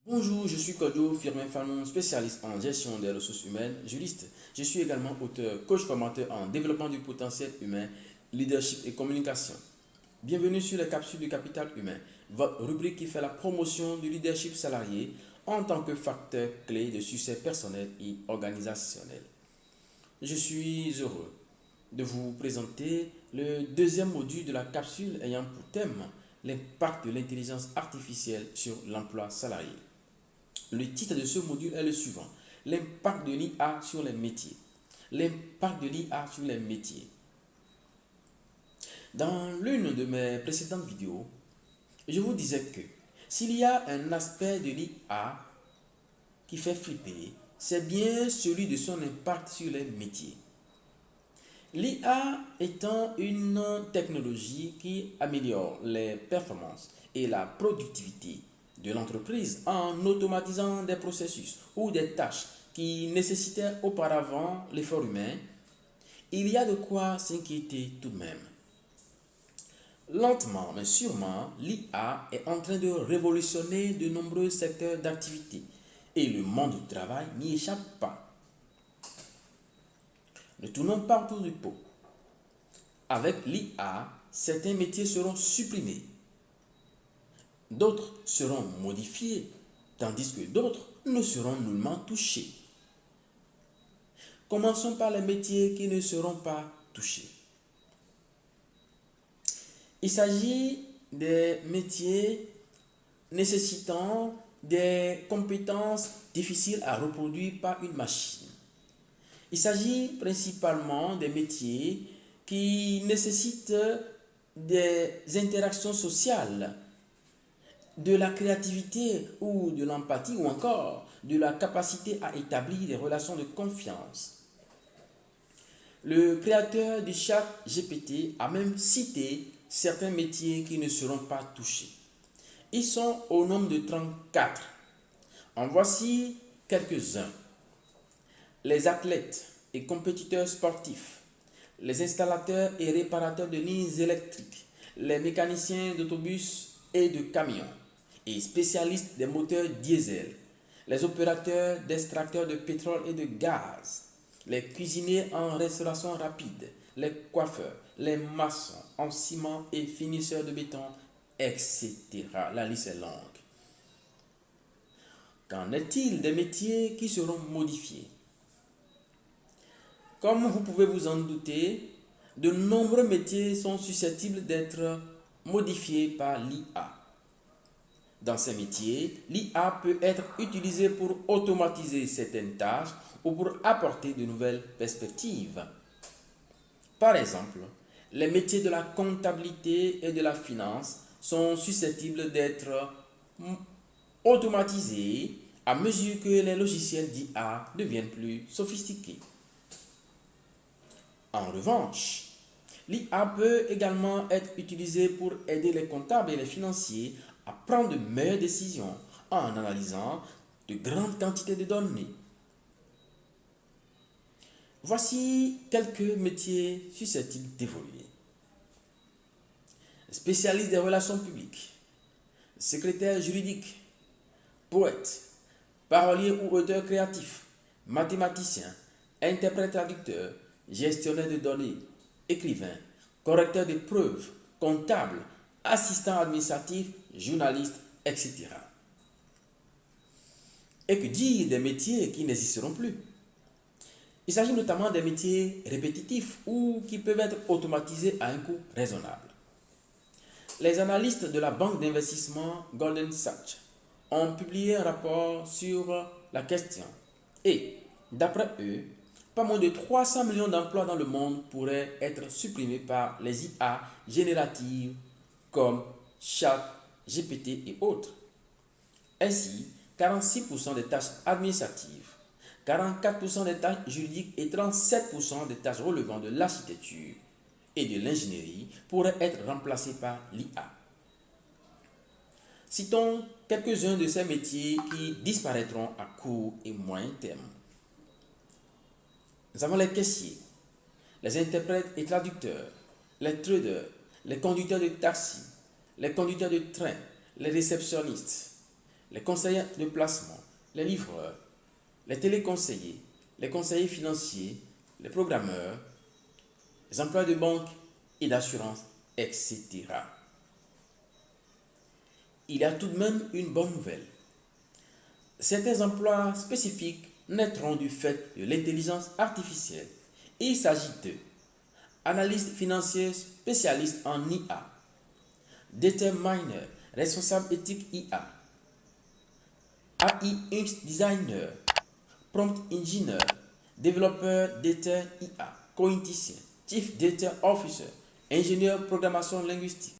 Bonjour, je suis Kodo Firmin Fanon, spécialiste en gestion des ressources humaines, juriste. Je suis également auteur, coach formateur en développement du potentiel humain, leadership et communication. Bienvenue sur les capsules du capital humain, votre rubrique qui fait la promotion du leadership salarié en tant que facteur clé de succès personnel et organisationnel. Je suis heureux de vous présenter le deuxième module de la capsule ayant pour thème l'impact de l'intelligence artificielle sur l'emploi salarié. Le titre de ce module est le suivant: l'impact de l'IA sur les métiers. L'impact de l'IA sur les métiers. Dans l'une de mes précédentes vidéos, je vous disais que s'il y a un aspect de l'IA qui fait flipper, c'est bien celui de son impact sur les métiers. L'IA étant une technologie qui améliore les performances et la productivité de l'entreprise en automatisant des processus ou des tâches qui nécessitaient auparavant l'effort humain, il y a de quoi s'inquiéter tout de même. Lentement mais sûrement, l'IA est en train de révolutionner de nombreux secteurs d'activité et le monde du travail n'y échappe pas. Ne tournons pas autour du pot. Avec l'IA, certains métiers seront supprimés, d'autres seront modifiés, tandis que d'autres ne seront nullement touchés. Commençons par les métiers qui ne seront pas touchés. Il s'agit des métiers nécessitant des compétences difficiles à reproduire par une machine. Il s'agit principalement des métiers qui nécessitent des interactions sociales, de la créativité ou de l'empathie ou encore de la capacité à établir des relations de confiance. Le créateur du chat GPT a même cité certains métiers qui ne seront pas touchés. Ils sont au nombre de 34. En voici quelques-uns: les athlètes et compétiteurs sportifs, les installateurs et réparateurs de lignes électriques, les mécaniciens d'autobus et de camions, et spécialistes des moteurs diesel, les opérateurs d'extracteurs de pétrole et de gaz, les cuisiniers en restauration rapide, les coiffeurs, les maçons en ciment et finisseurs de béton, etc. La liste est longue. Qu'en est-il des métiers qui seront modifiés? Comme vous pouvez vous en douter, de nombreux métiers sont susceptibles d'être modifiés par l'IA. Dans ces métiers, l'IA peut être utilisée pour automatiser certaines tâches ou pour apporter de nouvelles perspectives. Par exemple, les métiers de la comptabilité et de la finance sont susceptibles d'être automatisés à mesure que les logiciels d'IA deviennent plus sophistiqués. En revanche, l'IA peut également être utilisée pour aider les comptables et les financiers à prendre de meilleures décisions en analysant de grandes quantités de données. Voici quelques métiers susceptibles d'évoluer. Spécialiste des relations publiques, secrétaire juridique, poète, parolier ou auteur créatif, mathématicien, interprète traducteur, gestionnaire de données, écrivain, correcteur de preuves, comptable, assistant administratif, journaliste, etc. Et que dire des métiers qui n'existeront plus? Il s'agit notamment des métiers répétitifs ou qui peuvent être automatisés à un coût raisonnable. Les analystes de la banque d'investissement Goldman Sachs ont publié un rapport sur la question et, d'après eux, pas moins de 300 millions d'emplois dans le monde pourraient être supprimés par les IA génératives comme ChatGPT et autres. Ainsi, 46% des tâches administratives, 44% des tâches juridiques et 37% des tâches relevant de l'architecture et de l'ingénierie pourraient être remplacées par l'IA. Citons quelques-uns de ces métiers qui disparaîtront à court et moyen terme. Nous avons les caissiers, les interprètes et traducteurs, les traders, les conducteurs de taxi, les conducteurs de train, les réceptionnistes, les conseillers de placement, les livreurs, les téléconseillers, les conseillers financiers, les programmeurs, les employés de banque et d'assurance, etc. Il y a tout de même une bonne nouvelle. Certains emplois spécifiques naîtront du fait de l'intelligence artificielle. Il s'agit de analystes financiers spécialistes en IA, data miner, responsable éthique IA, AI UX designer, prompt engineer, développeur data IA, coïnticien, chief data officer, ingénieur programmation linguistique.